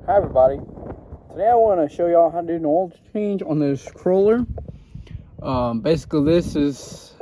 Hi everybody. Today I want to show y'all how to do an oil change on this crawler. Basically this is,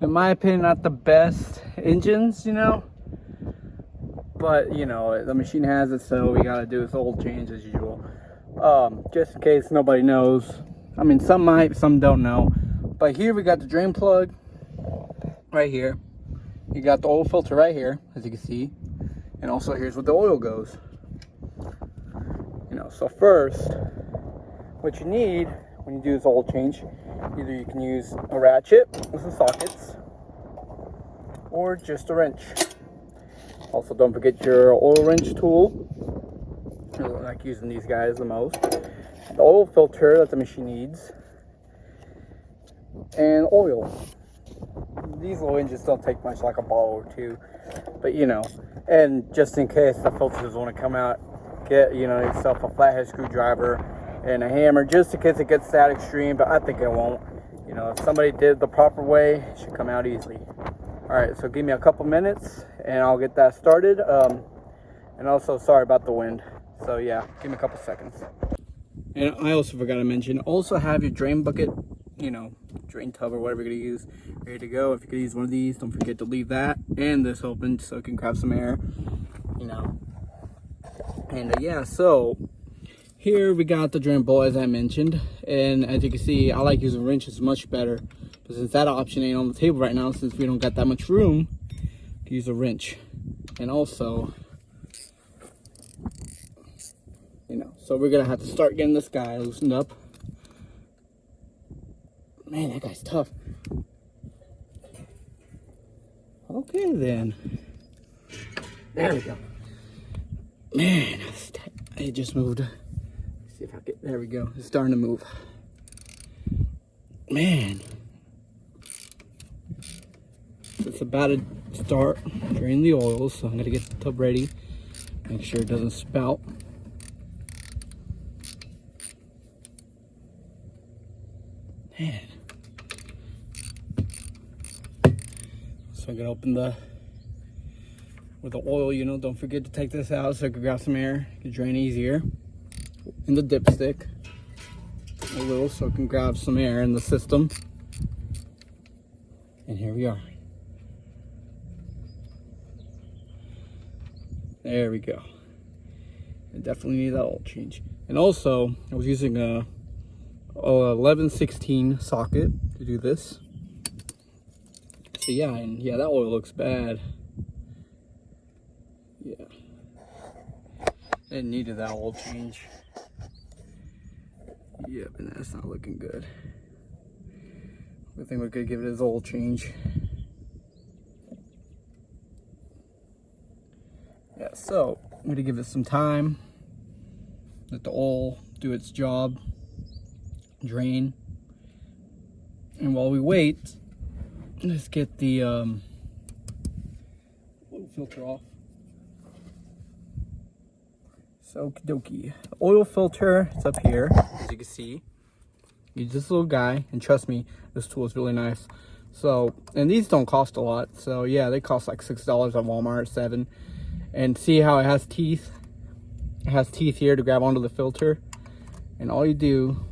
in my opinion, not the best engines, but the machine has it, so we got to do this oil change as usual. Just in case nobody knows. I mean, some might, some don't know. But here we got the drain plug right here. You got the oil filter right here, as you can see. And also here's where the oil goes. So first, what you need when you do this oil change, either you can use a ratchet with some sockets, or just a wrench. Also, don't forget your oil wrench tool. I like using these guys the most. The oil filter that the machine needs, and oil. These little engines don't take much, like a bottle or two, but and just in case the filter doesn't want to come out, get yourself a flathead screwdriver and a hammer, just in case it gets that extreme, but I think it won't. If somebody did the proper way, it should come out easily. All right, so give me a couple minutes and I'll get that started. And also, sorry about the wind. So yeah, give me a couple seconds. And I also forgot to mention, also have your drain bucket, drain tub or whatever you're gonna use, ready to go. If you could use one of these, don't forget to leave that and this open so it can grab some air, And yeah, so here we got the drain bowl, as I mentioned, and as you can see, I like using wrenches much better. But since that option ain't on the table right now, since we don't got that much room, I can use a wrench. And also, so we're gonna have to start getting this guy loosened up. Man, that guy's tough. Okay then. There we go. Man, it just moved. Let's see if I get, there we go. It's starting to move. Man. It's about to start draining the oil, so I'm gonna get the tub ready. Make sure it doesn't spout. Man. So I'm gonna open with the oil, don't forget to take this out so I can grab some air, it can drain easier. In the dipstick, a little, so it can grab some air in the system. And here we are. There we go. I definitely need that oil change. And also, I was using a 11/16 socket to do this. So yeah, and yeah, that oil looks bad. Yeah, it needed that oil change. Yep, and that's not looking good. I think we're gonna give it his oil change. Yeah, so I'm gonna give it some time. Let the oil do its job, drain, and while we wait, let's get the oil filter off. So, okie dokie. The oil filter is up here, as you can see. Use this little guy, and trust me, this tool is really nice. So, and these don't cost a lot. So yeah, they cost like $6 at Walmart, $7. And see how it has teeth? It has teeth here to grab onto the filter. And all you do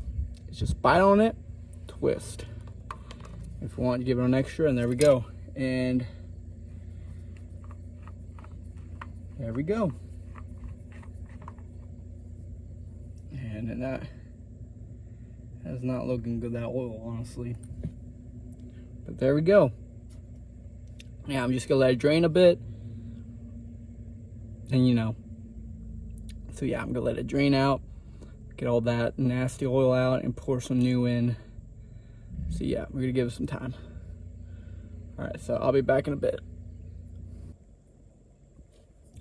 is just bite on it, twist. If you want, you give it an extra, and there we go. And there we go. And that is not looking good, that oil, honestly. But there we go. Yeah, I'm just gonna let it drain a bit. And so yeah, I'm gonna let it drain out, get all that nasty oil out, and pour some new in. So yeah, we're gonna give it some time. All right, so I'll be back in a bit.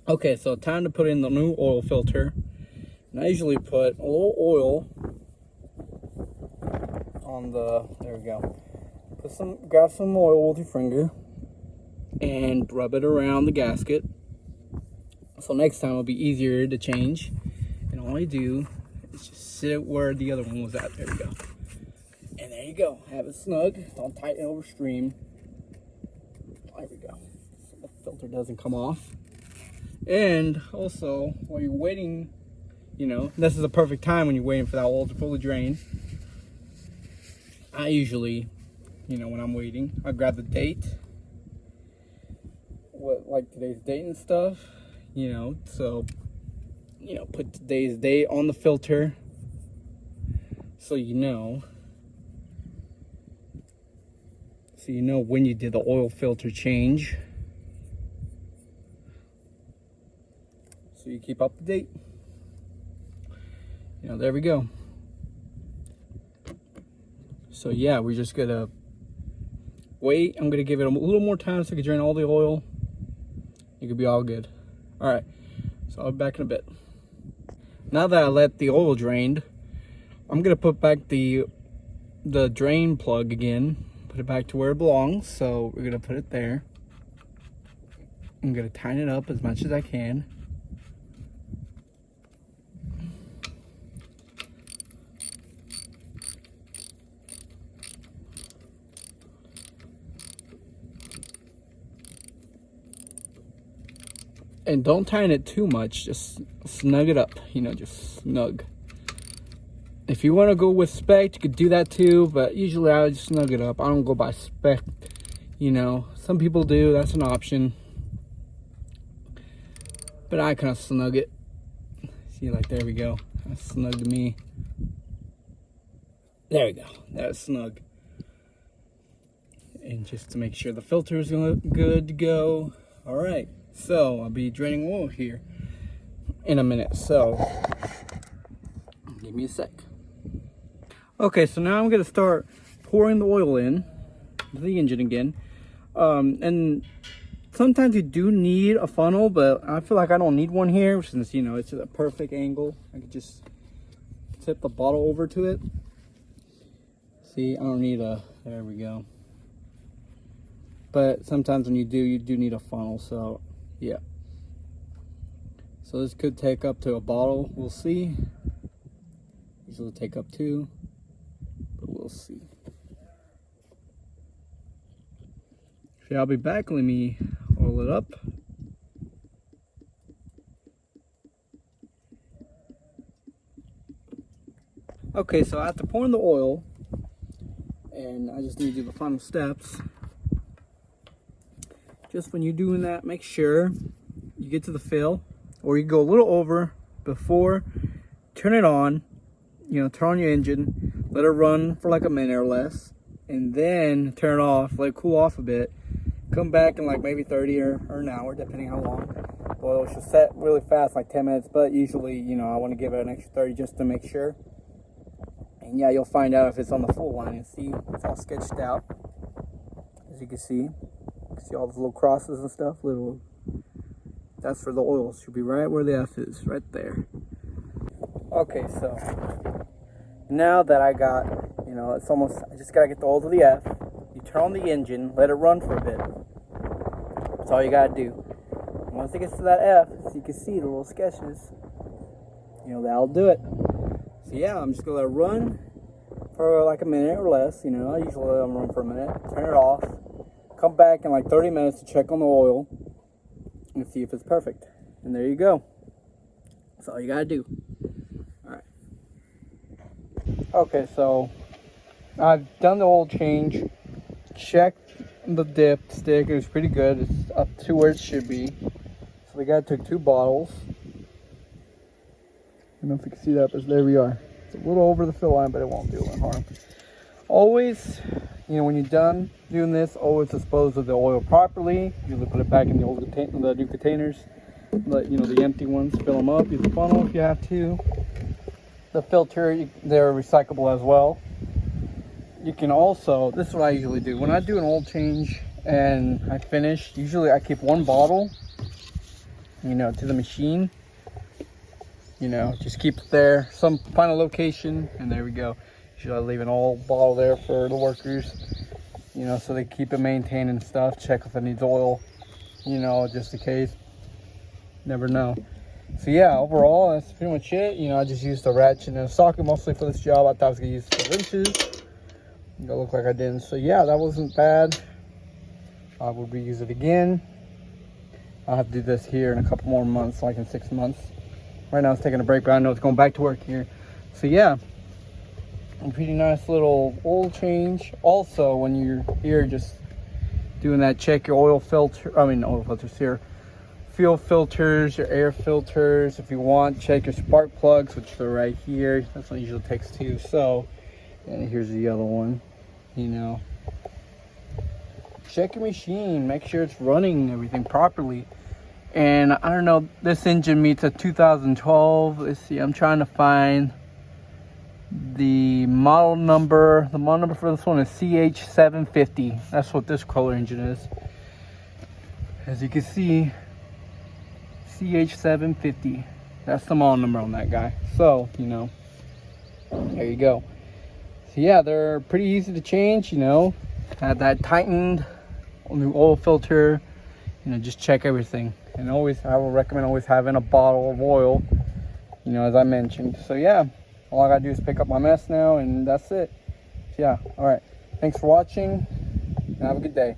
Okay, so time to put in the new oil filter. And I usually put a little oil on there we go. Grab some oil with your finger and rub it around the gasket. So next time it'll be easier to change. And all you do is just sit it where the other one was at. There we go. And there you go. Have it snug. Don't tighten over stream. There we go. So the filter doesn't come off. And also, while you're waiting, You know, this is a perfect time when you're waiting for that oil to fully drain. I usually, you know, when I'm waiting, I grab the date, like today's date and stuff, you know, so, you know, put today's date on the filter so you know when you did the oil filter change, so you keep up to date. You know, there we go. So yeah, we're just gonna wait. I'm gonna give it a little more time so I can drain all the oil. It could be all good. All right, so I'll be back in a bit. Now that I let the oil drained, I'm gonna put back the drain plug again, put it back to where it belongs. So we're gonna put it there. I'm gonna tighten it up as much as I can. And don't tighten it too much, just snug it up, you know, just snug. If you want to go with spec, you could do that too, but usually I would just snug it up. I don't go by spec, you know. Some people do, that's an option. But I kind of snug it. See, like, there we go. That's snug to me. There we go, that's snug. And just to make sure the filter is good to go. All right. So I'll be draining oil here in a minute, so give me a sec. Okay, so now I'm gonna start pouring the oil in the engine again. And sometimes you do need a funnel, but I feel like I don't need one here since, you know, it's at a perfect angle. I could just tip the bottle over to it. See, I don't need a, there we go. But sometimes when you do need a funnel, so yeah. So this could take up to a bottle, we'll see. These will take up 2, but we'll see. Okay, I'll be back, let me oil it up. Okay, so after pouring the oil, and I just need to do the final steps. Just when you're doing that, make sure you get to the fill, or you go a little over before, turn it on, you know, turn on your engine, let it run for like a minute or less, and then turn it off, let it cool off a bit, come back in like maybe 30 or an hour, depending how long. The oil should set really fast, like 10 minutes, but usually, you know, I want to give it an extra 30 just to make sure. And yeah, you'll find out if it's on the full line. And see, it's all sketched out, as you can see. See all those little crosses and stuff, that's for the oil. Should be right where the F is, right there. Okay, so now that I got, you know, it's almost, I just gotta get the oil to the F. You turn on the engine, let it run for a bit. That's all you gotta do. And once it gets to that F, so you can see the little sketches, you know, that'll do it. So yeah, I'm just gonna let it run for like a minute or less, you know. I usually let them run for a minute, turn it off. Come back in like 30 minutes to check on the oil and see if it's perfect. And there you go. That's all you gotta do. Alright. Okay, so I've done the oil change, checked the dipstick, it was pretty good. It's up to where it should be. So the guy took 2 bottles. I don't know if you can see that, but there we are. It's a little over the fill line, but it won't do any harm. Always, you know, when you're done doing this, always dispose of the oil properly. Usually put it back in the old the new containers. Let, you know, the empty ones, fill them up. Use the funnel if you have to. The filter, they're recyclable as well. You can also, this is what I usually do. When I do an oil change and I finish, usually I keep 1 bottle, you know, to the machine. You know, just keep it there, some final location, and there we go. Usually I leave an oil bottle there for the workers, you know, so they keep it maintained and stuff. Check if it needs oil, you know, just in case. Never know. So yeah, overall, that's pretty much it. You know, I just used a ratchet and a socket mostly for this job. I thought I was gonna use the wrenches. It looked like I didn't. So yeah, that wasn't bad. I would reuse it again. I'll have to do this here in a couple more months, like in 6 months. right now it's taking a break, but I know it's going back to work here. So yeah, a pretty nice little oil change. Also, when you're here just doing that, check your oil filter, oil filters here, fuel filters, your air filters. If you want, check your spark plugs, which are right here. That's what usually takes two. So, and here's the other one. You know, check your machine, make sure it's running everything properly. And I don't know, this engine meets a 2012. Let's see, I'm trying to find the model number. The model number for this one is ch750. That's what this Kohler engine is. As you can see, ch750. That's the model number on that guy. So, you know, there you go. So yeah, they're pretty easy to change, you know. Had that tightened, new oil filter, you know, just check everything. And always, I will recommend always having a bottle of oil, you know, as I mentioned. So yeah, all I gotta do is pick up my mess now, and that's it. So, yeah, all right. Thanks for watching, and have a good day.